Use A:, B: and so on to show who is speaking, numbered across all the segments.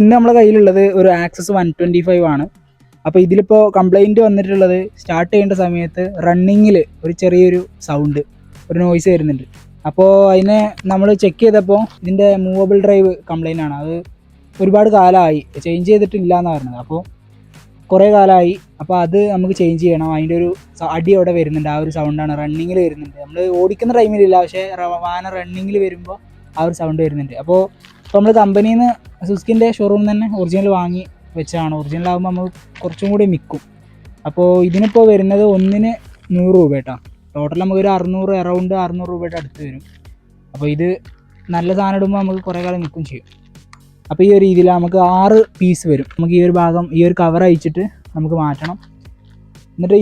A: ഇന്ന് നമ്മുടെ കയ്യിലുള്ളത് ഒരു ആക്സസ് 125 ആണ്. അപ്പോൾ ഇതിലിപ്പോൾ കംപ്ലൈൻറ്റ് വന്നിട്ടുള്ളത് സ്റ്റാർട്ട് ചെയ്യേണ്ട സമയത്ത് റണ്ണിങ്ങിൽ ഒരു ചെറിയൊരു സൗണ്ട്, ഒരു നോയ്സ് വരുന്നുണ്ട്. അപ്പോൾ അതിനെ നമ്മൾ ചെക്ക് ചെയ്തപ്പോൾ ഇതിൻ്റെ മൂവബിൾ ഡ്രൈവ് കംപ്ലൈൻ്റ് ആണ്. അത് ഒരുപാട് കാലമായി ചേഞ്ച് ചെയ്തിട്ടില്ല എന്നാണ് പറഞ്ഞത്. അപ്പോൾ കുറേ കാലമായി. അപ്പോൾ അത് നമുക്ക് ചേഞ്ച് ചെയ്യണം. അതിൻ്റെ ഒരു അടി അവിടെ വരുന്നുണ്ട്. ആ ഒരു സൗണ്ടാണ് റണ്ണിങ്ങിൽ വരുന്നുണ്ട്. നമ്മൾ ഓടിക്കുന്ന ടൈമിലില്ല, പക്ഷേ വാഹനം റണ്ണിങ്ങിൽ വരുമ്പോൾ ആ ഒരു സൗണ്ട് വരുന്നുണ്ട്. അപ്പോൾ നമ്മൾ കമ്പനിയിൽ നിന്ന് സുസുക്കിൻ്റെ ഷോറൂമിൽ തന്നെ ഒറിജിനൽ വാങ്ങി വെച്ചതാണ്. ഒറിജിനൽ ആകുമ്പോൾ നമ്മൾ കുറച്ചും കൂടി നിൽക്കും. അപ്പോൾ ഇതിനിപ്പോൾ വരുന്നത് ഒന്നിന് 100 രൂപ കേട്ടോ. ടോട്ടൽ നമുക്കൊരു 600, അറൗണ്ട് 600 രൂപയുടെ അടുത്ത് വരും. അപ്പോൾ ഇത് നല്ല സാധനം ഇടുമ്പോൾ നമുക്ക് കുറേ കാലം നിൽക്കും ചെയ്യും. അപ്പോൾ ഈ ഒരു രീതിയിൽ നമുക്ക് 6 പീസ് വരും. നമുക്ക് ഈ ഒരു ഭാഗം, ഈ ഒരു കവർ അയച്ചിട്ട് നമുക്ക് മാറ്റണം. എന്നിട്ട്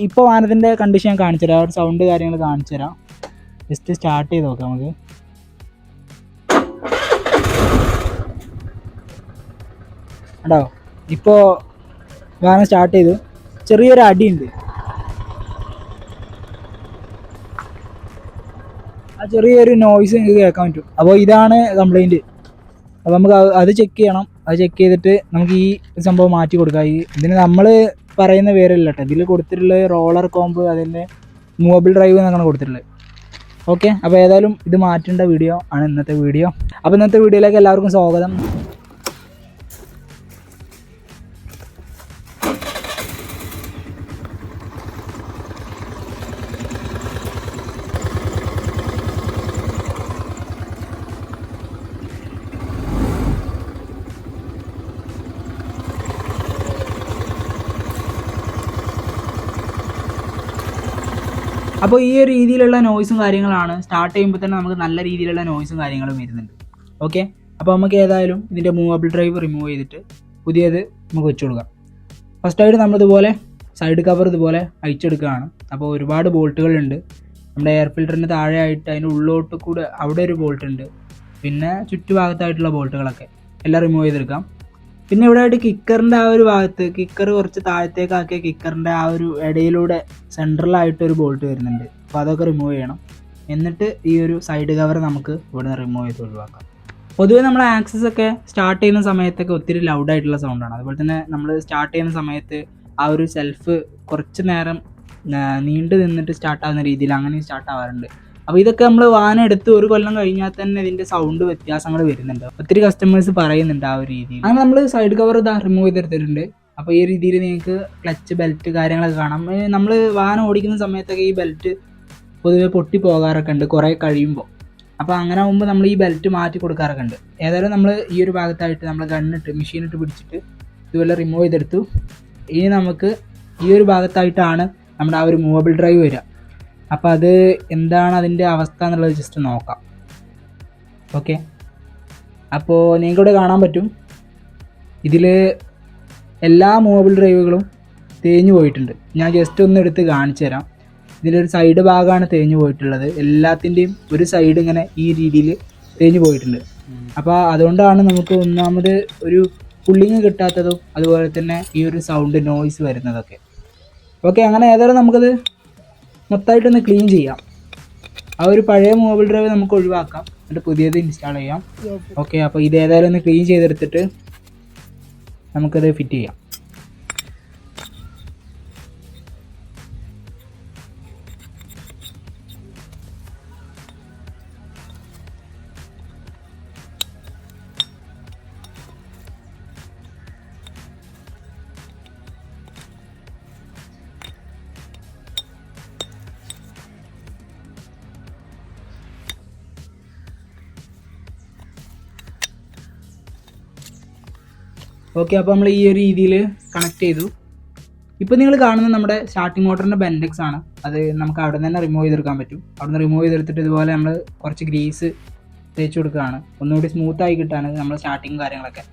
A: ഇപ്പോൾ വാഹനത്തിൻ്റെ കണ്ടീഷൻ ഞാൻ കാണിച്ചു തരാം. ആ ഒരു സൗണ്ട് കാര്യങ്ങൾ കാണിച്ചു തരാം. ജസ്റ്റ് സ്റ്റാർട്ട് ചെയ്ത് നോക്കാം നമുക്ക്. കേട്ടോ, ഇപ്പോൾ വാഹനം സ്റ്റാർട്ട് ചെയ്തു. ചെറിയൊരു അടിയുണ്ട്. ആ ചെറിയൊരു നോയ്സ് നിങ്ങൾക്ക് കേൾക്കാൻ പറ്റും. അപ്പോൾ ഇതാണ് കംപ്ലൈൻറ്റ്. അപ്പോൾ നമുക്ക് അത് ചെക്ക് ചെയ്യണം. അത് ചെക്ക് ചെയ്തിട്ട് നമുക്ക് ഈ സംഭവം മാറ്റി കൊടുക്കാം. ഇതിന് നമ്മൾ പറയുന്ന പേരല്ല കേട്ടോ. ഇതിൽ കൊടുത്തിട്ടുള്ളത് റോളർ കോമ്പ്, അതിൻ്റെ മൂവബിൾ ഡ്രൈവ് എന്നൊക്കെയാണ് കൊടുത്തിട്ടുള്ളത്. ഓക്കെ, അപ്പോൾ ഏതായാലും ഇത് മാറ്റേണ്ട വീഡിയോ ആണ് ഇന്നത്തെ വീഡിയോ. അപ്പോൾ ഇന്നത്തെ വീഡിയോയിലേക്ക് എല്ലാവർക്കും സ്വാഗതം. അപ്പോൾ ഈ ഒരു രീതിയിലുള്ള നോയ്സും കാര്യങ്ങളാണ്. സ്റ്റാർട്ട് ചെയ്യുമ്പോൾ തന്നെ നമുക്ക് നല്ല രീതിയിലുള്ള നോയ്സും കാര്യങ്ങളും വരുന്നുണ്ട്. ഓക്കെ, അപ്പോൾ നമുക്ക് ഏതായാലും ഇതിൻ്റെ മൂവബിൾ ഡ്രൈവ് റിമൂവ് ചെയ്തിട്ട് പുതിയത് നമുക്ക് വെച്ച് കൊടുക്കാം. ഫസ്റ്റായിട്ട് നമ്മളിതുപോലെ സൈഡ് കവർ ഇതുപോലെ അയച്ചെടുക്കുകയാണ്. അപ്പോൾ ഒരുപാട് ബോൾട്ടുകളുണ്ട്. നമ്മുടെ എയർ ഫിൽറ്ററിന് താഴെയായിട്ട് അതിൻ്റെ ഉള്ളോട്ട് കൂടെ അവിടെ ഒരു ബോൾട്ട് ഉണ്ട്. പിന്നെ ചുറ്റുഭാഗത്തായിട്ടുള്ള ബോൾട്ടുകളൊക്കെ എല്ലാം റിമൂവ് ചെയ്തെടുക്കാം. പിന്നെ ഇവിടെ ആയിട്ട് കിക്കറിൻ്റെ ആ ഒരു ഭാഗത്ത്, കിക്കർ കുറച്ച് താഴത്തേക്കാക്കിയ കിക്കറിൻ്റെ ആ ഒരു ഇടയിലൂടെ സെൻട്രലായിട്ടൊരു ബോൾട്ട് വരുന്നുണ്ട്. അപ്പോൾ അതൊക്കെ റിമൂവ് ചെയ്യണം. എന്നിട്ട് ഈ ഒരു സൈഡ് കവർ നമുക്ക് ഇവിടെ നിന്ന് റിമൂവ് ചെയ്ത് ഒഴിവാക്കാം. പൊതുവേ നമ്മൾ ആക്സസ് ഒക്കെ സ്റ്റാർട്ട് ചെയ്യുന്ന സമയത്തൊക്കെ ഒത്തിരി ലൗഡായിട്ടുള്ള സൗണ്ടാണ്. അതുപോലെ തന്നെ നമ്മൾ സ്റ്റാർട്ട് ചെയ്യുന്ന സമയത്ത് ആ ഒരു സെൽഫ് കുറച്ച് നേരം നീണ്ടു നിന്നിട്ട് സ്റ്റാർട്ടാകുന്ന രീതിയിൽ അങ്ങനെ സ്റ്റാർട്ട് ആവാറുണ്ട്. അപ്പോൾ ഇതൊക്കെ നമ്മൾ വാഹനം എടുത്ത് ഒരു കൊല്ലം കഴിഞ്ഞാൽ തന്നെ ഇതിൻ്റെ സൗണ്ട് വ്യത്യാസങ്ങൾ വരുന്നുണ്ട്. ഒത്തിരി കസ്റ്റമേഴ്സ് പറയുന്നുണ്ട് ആ ഒരു രീതിയിൽ. അങ്ങനെ നമ്മൾ സൈഡ് കവർ റിമൂവ് ചെയ്തെടുത്തിട്ടുണ്ട്. അപ്പോൾ ഈ രീതിയിൽ നിങ്ങൾക്ക് ക്ലച്ച്, ബെൽറ്റ് കാര്യങ്ങളൊക്കെ കാണാം. നമ്മൾ വാഹനം ഓടിക്കുന്ന സമയത്തൊക്കെ ഈ ബെൽറ്റ് പൊതുവെ പൊട്ടി പോകാറൊക്കെ ഉണ്ട് കുറേ കഴിയുമ്പോൾ. അപ്പോൾ അങ്ങനെ ആകുമ്പോൾ നമ്മൾ ഈ ബെൽറ്റ് മാറ്റി കൊടുക്കാറൊക്കെ ഉണ്ട്. ഏതായാലും നമ്മൾ ഈ ഒരു ഭാഗത്തായിട്ട് നമ്മൾ ഗണ്ണിട്ട് മെഷീനിട്ട് പിടിച്ചിട്ട് ഇതുപോലെ റിമൂവ് ചെയ്തെടുത്തു. ഇനി നമുക്ക് ഈ ഒരു ഭാഗത്തായിട്ടാണ് നമ്മുടെ ആ ഒരു മൂവബിൾ ഡ്രൈവ് വരിക. അപ്പോൾ അത് എന്താണ് അതിൻ്റെ അവസ്ഥ എന്നുള്ളത് ജസ്റ്റ് നോക്കാം. ഓക്കെ, അപ്പോൾ നിങ്ങൾക്കിവിടെ കാണാൻ പറ്റും ഇതിൽ എല്ലാ മൂവബിൾ ഡ്രൈവുകളും തേഞ്ഞു പോയിട്ടുണ്ട്. ഞാൻ ജസ്റ്റ് ഒന്ന് എടുത്ത് കാണിച്ചു തരാം. ഇതിലൊരു സൈഡ് ഭാഗമാണ് തേഞ്ഞു പോയിട്ടുള്ളത്. എല്ലാത്തിൻ്റെയും ഒരു സൈഡ് ഇങ്ങനെ ഈ രീതിയിൽ തേഞ്ഞു പോയിട്ടുണ്ട്. അപ്പോൾ അതുകൊണ്ടാണ് നമുക്ക് ഒന്നാമത് ഒരു പുള്ളിങ് കിട്ടാത്തതും അതുപോലെ തന്നെ ഈ ഒരു സൗണ്ട് നോയ്സ് വരുന്നതൊക്കെ. ഓക്കെ, അങ്ങനെ ഏതായാലും നമുക്കത് മൊത്തമായിട്ടൊന്ന് ക്ലീൻ ചെയ്യാം. ആ ഒരു പഴയ മൂവബിൾ ഡ്രൈവ് നമുക്ക് ഒഴിവാക്കാം, എന്നിട്ട് പുതിയത് ഇൻസ്റ്റാൾ ചെയ്യാം. ഓക്കെ, അപ്പോൾ ഇത് ഏതായാലും ഒന്ന് ക്ലീൻ ചെയ്തെടുത്തിട്ട് നമുക്കത് ഫിറ്റ് ചെയ്യാം. ഓക്കെ, അപ്പോൾ നമ്മൾ ഈ ഒരു രീതിയിൽ കണക്ട് ചെയ്തു. ഇപ്പോൾ നിങ്ങൾ കാണുന്നത് നമ്മുടെ സ്റ്റാർട്ടിംഗ് മോട്ടറിൻ്റെ ബെൻഡെക്സ് ആണ്. അത് നമുക്ക് അവിടെ നിന്ന് തന്നെ റിമൂവ് ചെയ്തെടുക്കാൻ പറ്റും. അവിടെ നിന്ന് റിമൂവ് ചെയ്തെടുത്തിട്ട് ഇതുപോലെ നമ്മൾ കുറച്ച് ഗ്രീസ് തേച്ച് കൊടുക്കുകയാണ്. ഒന്നുകൂടി സ്മൂത്തായി കിട്ടാണ് നമ്മൾ സ്റ്റാർട്ടിങ് കാര്യങ്ങളൊക്കെ.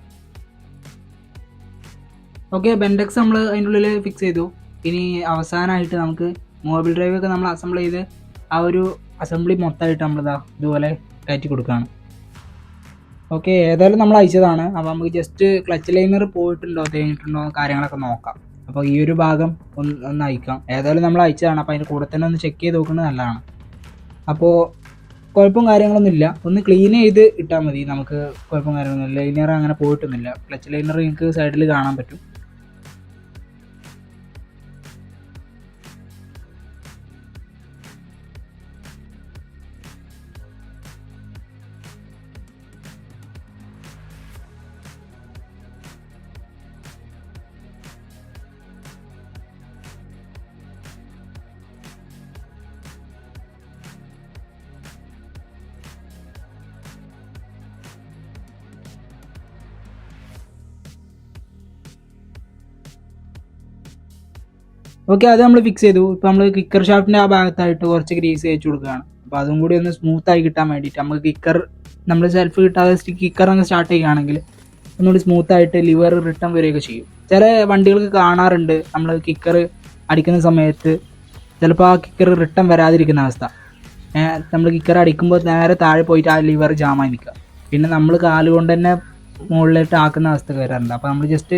A: ഓക്കെ, ബെൻഡെക്സ് നമ്മൾ അതിൻ്റെ ഉള്ളിൽ ഫിക്സ് ചെയ്തു. ഇനി അവസാനമായിട്ട് നമുക്ക് മൂവബിൾ ഡ്രൈവ് ഒക്കെ നമ്മൾ അസംബിൾ ചെയ്ത് ആ ഒരു അസംബ്ലി മൊത്തമായിട്ട് നമ്മളിതാ ഇതുപോലെ കയറ്റി കൊടുക്കുകയാണ്. ഓക്കെ, ഏതായാലും നമ്മൾ അയച്ചതാണ്. അപ്പോൾ നമുക്ക് ജസ്റ്റ് ക്ലച്ച് ലൈനർ പോയിട്ടുണ്ടോ തേഞ്ഞിട്ടുണ്ടോ കാര്യങ്ങളൊക്കെ നോക്കാം. അപ്പോൾ ഈ ഒരു ഭാഗം ഒന്ന് അയക്കാം. ഏതായാലും നമ്മൾ അയച്ചതാണ്. അപ്പോൾ അതിൻ്റെ കൂടെ തന്നെ ഒന്ന് ചെക്ക് ചെയ്ത് നോക്കുന്നത് നല്ലതാണ്. അപ്പോൾ കുഴപ്പം കാര്യങ്ങളൊന്നും ഇല്ല. ഒന്ന് ക്ലീൻ ചെയ്ത് ഇട്ടാൽ മതി, നമുക്ക് കുഴപ്പം കാര്യങ്ങളൊന്നും. ലൈനർ അങ്ങനെ പോയിട്ടൊന്നുമില്ല. ക്ലച്ച് ലൈനർ നിങ്ങൾക്ക് സൈഡിൽ കാണാൻ പറ്റും. ഓക്കെ, അത് നമ്മൾ ഫിക്സ് ചെയ്തു. ഇപ്പോൾ നമ്മൾ കിക്കർ ഷാഫ്റ്റിൻ്റെ ആ ഭാഗത്തായിട്ട് കുറച്ച് ഗ്രീസ് തേച്ച് കൊടുക്കുകയാണ്. അപ്പോൾ അതും കൂടി ഒന്ന് സ്മൂത്തായി കിട്ടാൻ വേണ്ടിയിട്ട് നമുക്ക് കിക്കർ നമ്മൾ സെൽഫ് കിട്ടാതെ കിക്കർ അങ്ങ് സ്റ്റാർട്ട് ചെയ്യുകയാണെങ്കിൽ ഒന്നുകൂടി സ്മൂത്തായിട്ട് ലിവർ റിട്ടേൺ വരികയൊക്കെ ചെയ്യും. ചില വണ്ടികൾക്ക് കാണാറുണ്ട് നമ്മൾ കിക്കർ അടിക്കുന്ന സമയത്ത് ചിലപ്പോൾ ആ കിക്കർ റിട്ടേൺ വരാതിരിക്കുന്ന അവസ്ഥ. നമ്മൾ കിക്കർ അടിക്കുമ്പോൾ നേരെ താഴെ പോയിട്ട് ആ ലിവർ ജാമായി നിൽക്കുക, പിന്നെ നമ്മൾ കാലുകൊണ്ട് തന്നെ മുകളിലോട്ട് ആക്കുന്ന അവസ്ഥ വരാറുണ്ട്. അപ്പോൾ നമ്മൾ ജസ്റ്റ്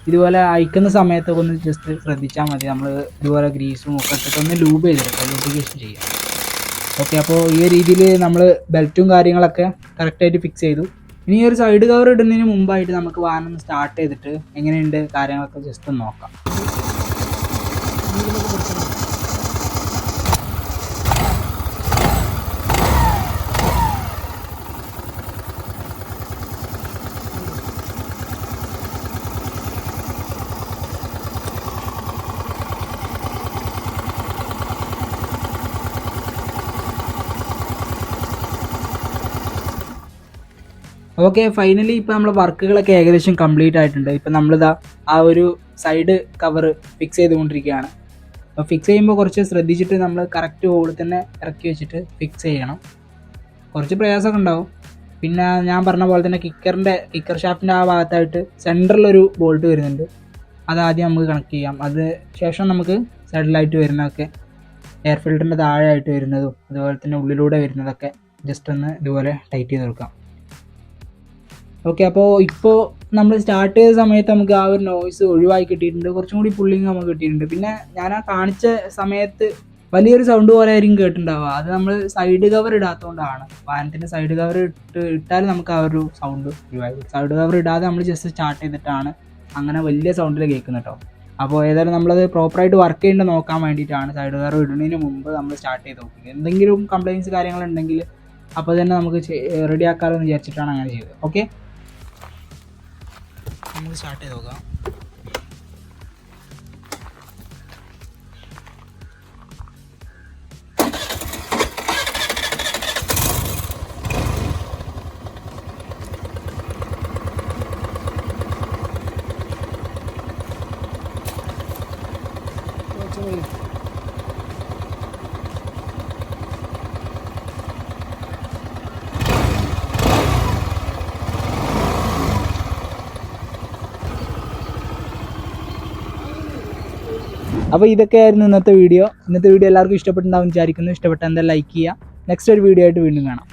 A: ഇതുപോലെ അയക്കുന്ന സമയത്തൊക്കെ ഒന്ന് ജസ്റ്റ് ശ്രദ്ധിച്ചാൽ മതി. നമ്മൾ ഇതുപോലെ ഗ്രീസും ഒക്കെ ഇട്ടിട്ട് ഒന്ന് ലൂബ് ചെയ്തെടുക്കുക, ലൂബ്രിക്കേഷൻ ചെയ്യാം. ഓക്കെ, അപ്പോൾ ഈ രീതിയിൽ നമ്മൾ ബെൽറ്റും കാര്യങ്ങളൊക്കെ കറക്റ്റായിട്ട് ഫിക്സ് ചെയ്തു. ഇനി ഒരു സൈഡ് കവർ ഇടുന്നതിന് മുമ്പായിട്ട് നമുക്ക് വാഹനം സ്റ്റാർട്ട് ചെയ്തിട്ട് എങ്ങനെയുണ്ട് കാര്യങ്ങളൊക്കെ ജസ്റ്റ് ഒന്ന് നോക്കാം. ഓക്കെ, ഫൈനലി ഇപ്പോൾ നമ്മൾ വർക്കുകളൊക്കെ ഏകദേശം കംപ്ലീറ്റ് ആയിട്ടുണ്ട്. ഇപ്പം നമ്മളിതാ ആ ഒരു സൈഡ് കവർ ഫിക്സ് ചെയ്തുകൊണ്ടിരിക്കുകയാണ്. അപ്പോൾ ഫിക്സ് ചെയ്യുമ്പോൾ കുറച്ച് ശ്രദ്ധിച്ചിട്ട് നമ്മൾ കറക്റ്റ് ഹോളിൽ തന്നെ ഇറക്കി വെച്ചിട്ട് ഫിക്സ് ചെയ്യണം. കുറച്ച് പ്രയാസമൊക്കെ ഉണ്ടാവും. പിന്നെ ഞാൻ പറഞ്ഞ പോലെ തന്നെ കിക്കർ ഷാഫ്റ്റിൻ്റെ ആ ഭാഗത്തായിട്ട് സെൻറ്ററിലൊരു ബോൾട്ട് വരുന്നുണ്ട്, അതാദ്യം നമുക്ക് കണക്ട് ചെയ്യാം. അത് ശേഷം നമുക്ക് സൈഡിലായിട്ട് വരുന്നതൊക്കെ എയർ ഫിൽറ്ററിൻ്റെ താഴെയായിട്ട് വരുന്നതും അതുപോലെ തന്നെ ഉള്ളിലൂടെ വരുന്നതൊക്കെ ജസ്റ്റ് ഒന്ന് ഇതുപോലെ ടൈറ്റ് ചെയ്ത് കൊടുക്കാം. ഓക്കെ, അപ്പോൾ ഇപ്പോൾ നമ്മൾ സ്റ്റാർട്ട് ചെയ്ത സമയത്ത് നമുക്ക് ആ ഒരു നോയ്സ് ഒഴിവായി കിട്ടിയിട്ടുണ്ട്, കുറച്ചും കൂടി പുള്ളിങ് നമുക്ക് കിട്ടിയിട്ടുണ്ട്. പിന്നെ ഞാൻ ആ കാണിച്ച സമയത്ത് വലിയൊരു സൗണ്ട് പോലെ ആയിരിക്കും കേട്ടിട്ടുണ്ടാവുക. അത് നമ്മൾ സൈഡ് കവർ ഇടാത്തതുകൊണ്ടാണ്. വാഹനത്തിൻ്റെ സൈഡ് കവർ ഇട്ടാൽ നമുക്ക് ആ ഒരു സൗണ്ട് ഒഴിവായി. സൈഡ് കവർ ഇടാതെ നമ്മൾ ജസ്റ്റ് സ്റ്റാർട്ട് ചെയ്തിട്ടാണ് അങ്ങനെ വലിയ സൗണ്ടിൽ കേൾക്കുന്നത് കേട്ടോ. അപ്പോൾ ഏതായാലും നമ്മളത് പ്രോപ്പറായിട്ട് വർക്ക് ചെയ്യേണ്ടത് നോക്കാൻ വേണ്ടിയിട്ടാണ് സൈഡ് കവർ ഇടുന്നതിന് മുമ്പ് നമ്മൾ സ്റ്റാർട്ട് ചെയ്ത് നോക്കി. എന്തെങ്കിലും കംപ്ലയിൻസ് കാര്യങ്ങളുണ്ടെങ്കിൽ അപ്പോൾ തന്നെ നമുക്ക് റെഡിയാക്കാമല്ലോ എന്ന് വിചാരിച്ചിട്ടാണ് അങ്ങനെ ചെയ്തത്. ഓക്കെ, നമുക്ക് സ്റ്റാർട്ട് ചെയ്ത് നോക്കാം. അപ്പോൾ ഇതൊക്കെയായിരുന്നു ഇന്നത്തെ വീഡിയോ. എല്ലാവർക്കും ഇഷ്ടപ്പെട്ടുണ്ടാവും വിചാരിക്കുന്നു. ഇഷ്ടപ്പെട്ട എന്തായാലും ലൈക്ക് ചെയ്യുക. നെക്സ്റ്റ് ഒരു വീഡിയോ ആയിട്ട് വീണ്ടും കാണാം.